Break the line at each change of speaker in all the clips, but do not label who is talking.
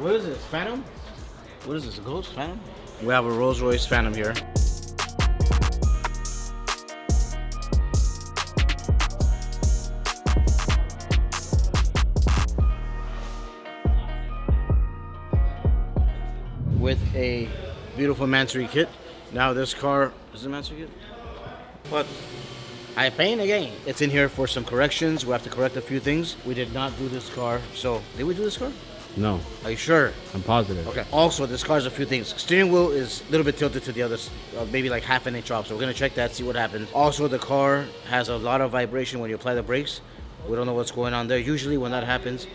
What is this? Phantom? What is this? A Ghost Phantom? We have a Rolls Royce Phantom here. With a beautiful Mansory kit. Now this car, is it a Mansory kit? What? I paint again. It's in here for some corrections. We have to correct a few things. We did not do this car. So, did we do this car?
No.
Are you sure?
I'm positive.
Okay. Also, this car has a few things. Steering wheel is a little bit tilted to the other, maybe like half an inch off. So we're gonna check that, see what happens. Also, the car has a lot of vibration when you apply the brakes. We don't know what's going on there. Usually when that happens,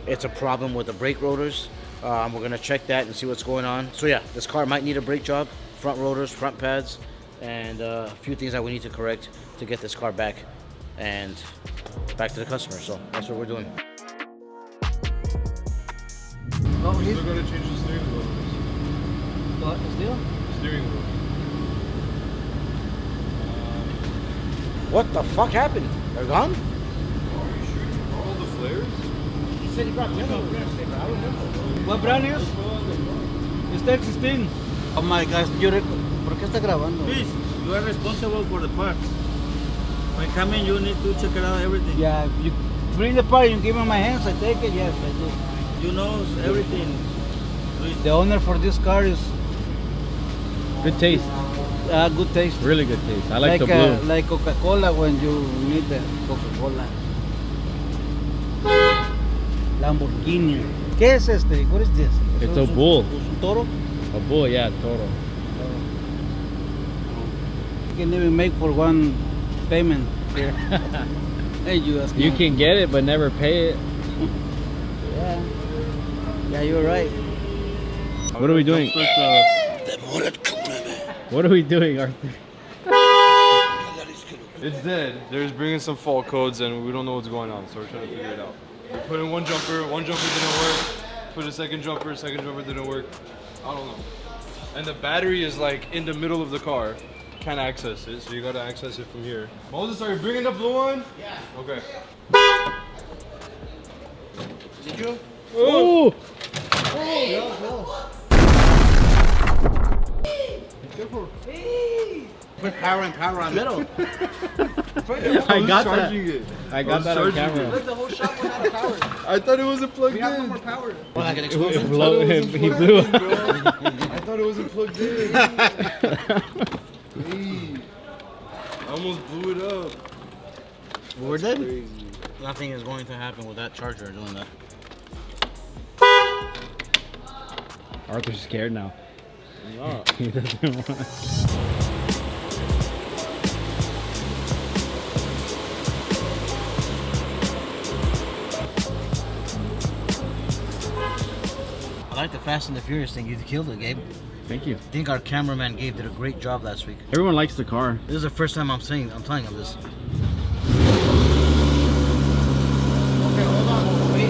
it's a problem with the brake rotors. We're gonna check that and see what's going on. So yeah, this car might need a brake job, front rotors, front pads, and a few things that we need to correct to get this car back and back to the customer. So that's what we're doing.
Oh, he's going to change the steering wheel.
What? The steering?
Steering wheel.
What the fuck happened? They're gone?
Are you shooting all the flares?
He said he brought yellow. I remember.
What brand is? Está existing.
Oh my gosh, ¿por qué está grabando?
Please, you are responsible for the parts. When coming, you need to check it out everything.
Yeah, you bring the part, you give me my hands, I take it, yes, I do.
You know everything.
The owner for this car is
Good taste.
good taste.
Really good taste. I like the blue.
Like Coca-Cola when you need the Coca-Cola. Lamborghini. ¿Qué es este? What is this?
It's a bull.
Un toro?
A bull, yeah, toro.
You can even make for one payment here. Hey,
You can get it, but never pay it.
Yeah. Yeah, you're right.
What are we doing? What are we doing, Arthur?
It's dead. They're just bringing some fault codes and we don't know what's going on, so we're trying to figure it out. We put in one jumper didn't work. Put a second jumper didn't work. I don't know. And the battery is like in the middle of the car. Can't access it, so you gotta access it from here. Moses, are you bringing the blue one?
Yeah.
Okay.
Did you?
Oh!
Put power and power on middle.
I got that.
charging it.
I got that on camera.
Look, the whole shop went out of power.
I thought it wasn't plugged
We have no
in.
more power. What, like an
He
explosion?
blew up.
I thought it wasn't plugged in. Hey, I almost blew it up.
We're dead.
Crazy.
Nothing is going to happen with that charger doing that.
Arthur's scared now.
No.
He doesn't want.
I like the Fast and the Furious thing. You killed it, Gabe.
Thank you.
I think our cameraman Gabe did a great job last week.
Everyone likes the car.
This is the first time I'm telling him this. Okay, hold on, wait.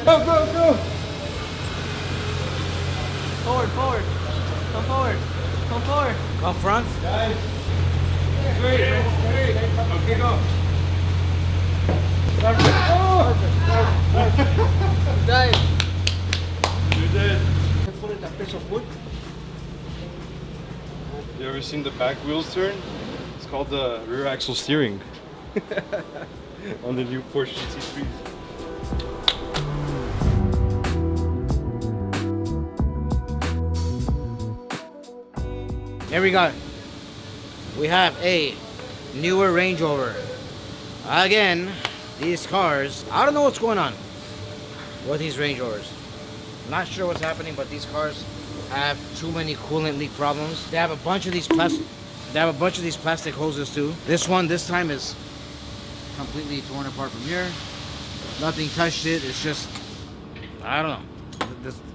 Go, go, go!
Forward. Come forward. Come forward.
Up front.
Guys. Straight. Okay, go.
Dive.
You're dead. You ever seen the back wheels turn? It's called the rear axle steering. On the new Porsche GT3s.
Here we go. We have a newer Range Rover. Again, these cars, I don't know what's going on with these Range Rovers. Not sure what's happening, but these cars have too many coolant leak problems. They have a bunch of these plastic hoses too. This one this time is completely torn apart from here. Nothing touched it. It's just, I don't know.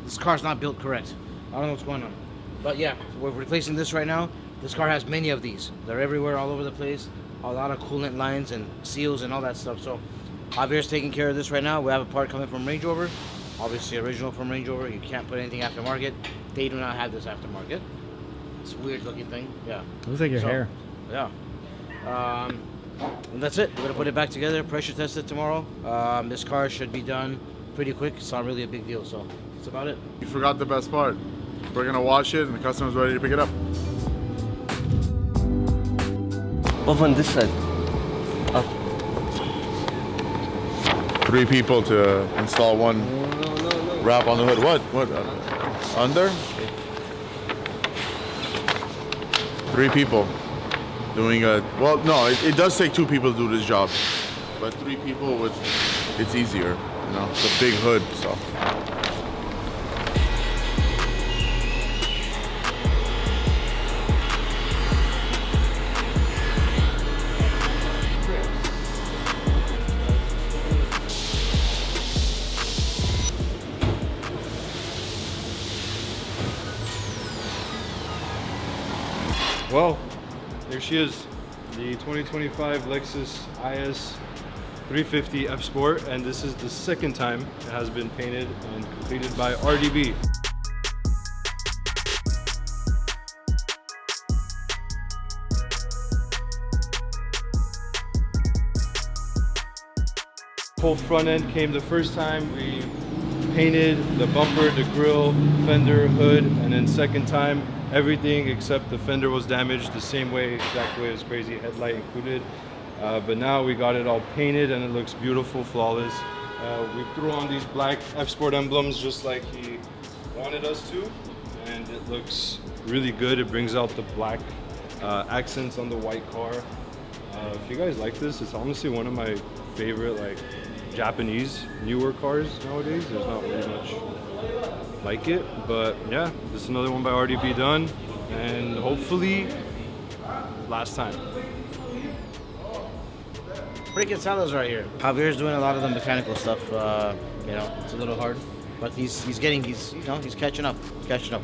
This car's not built correct. I don't know what's going on. But yeah, we're replacing this right now. This car has many of these. They're everywhere, all over the place. A lot of coolant lines and seals and all that stuff. So Javier's taking care of this right now. We have a part coming from Range Rover. Obviously original from Range Rover. You can't put anything aftermarket. They do not have this aftermarket. It's a weird looking thing. Yeah.
Looks like your hair.
Yeah. And that's it. We're gonna put it back together, pressure test it tomorrow. This car should be done pretty quick. It's not really a big deal, so that's about it.
You forgot the best part. We're gonna wash it and the customer's ready to pick it up.
Off on this side.
3 people to install one wrap on the hood. What? Under? 3 people doing a, well, no, it does take 2 people to do this job, but 3 people it's easier, you know, it's a big hood, so.
Well, here she is, the 2025 Lexus IS 350 F Sport, and this is the second time it has been painted and completed by RDB. Whole front end came the first time. We painted the bumper, the grille, fender, hood, and then second time everything except the fender was damaged the same way, exact way as crazy, headlight included. But now we got it all painted and it looks beautiful, flawless. We threw on these black F Sport emblems just like he wanted us to, and it looks really good. It brings out the black accents on the white car. If you guys like this, it's honestly one of my favorite like Japanese newer cars nowadays. There's not really much like it, but yeah, this is another one by RDB done, and hopefully last time.
Freaking Salah's right here. Javier's doing a lot of the mechanical stuff. You know, it's a little hard, but he's catching up.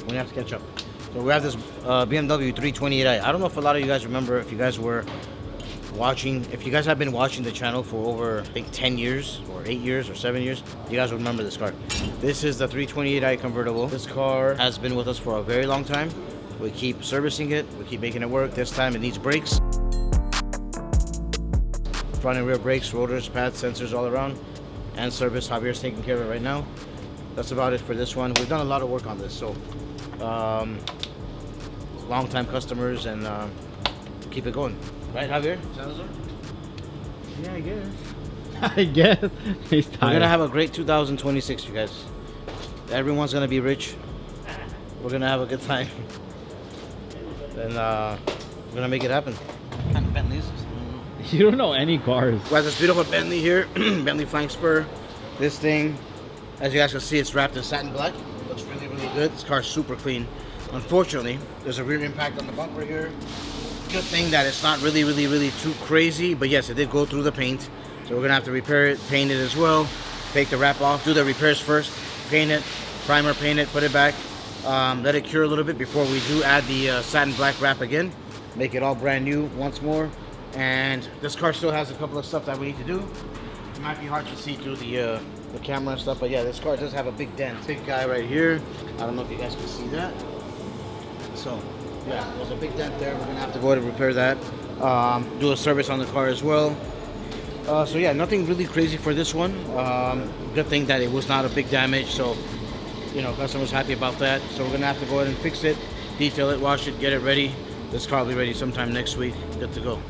We have to catch up. So we have this BMW 328i. I don't know if a lot of you guys remember, if you guys were watching, if you guys have been watching the channel for over, I think 10 years or 8 years or 7 years, you guys will remember this car. This is the 328i convertible. This car has been with us for a very long time. We keep servicing it, we keep making it work. This time it needs brakes. Front and rear brakes, rotors, pads, sensors all around, and service. Javier's taking care of it right now. That's about it for this one. We've done a lot of work on this, so long time customers, and keep it going. Right, Javier?
Yeah, I guess. I guess. He's tired.
We're gonna have a great 2026, you guys. Everyone's gonna be rich. We're gonna have a good time. And we're gonna make it happen. And Bentleys.
You don't know any cars.
We have this beautiful Bentley here, Bentley flank spur. This thing, as you guys can see, it's wrapped in satin black. Looks really, really good. This car's super clean. Unfortunately, there's a rear impact on the bumper here. Good thing that it's not really too crazy, but yes, it did go through the paint. So we're gonna have to repair it, paint it as well, take the wrap off, do the repairs first, paint it, primer, paint it, put it back, let it cure a little bit before we do add the satin black wrap again, make it all brand new once more. And this car still has a couple of stuff that we need to do. It might be hard to see through the camera and stuff, but yeah, this car does have a big dent. Big guy right here. I don't know if you guys can see that. So yeah, there's a big dent there. We're gonna have to go ahead and repair that. Do a service on the car as well. So yeah, nothing really crazy for this one. Good thing that it was not a big damage, so you know, customer's happy about that. So we're gonna have to go ahead and fix it, detail it, wash it, get it ready. This car will be ready sometime next week. Good to go.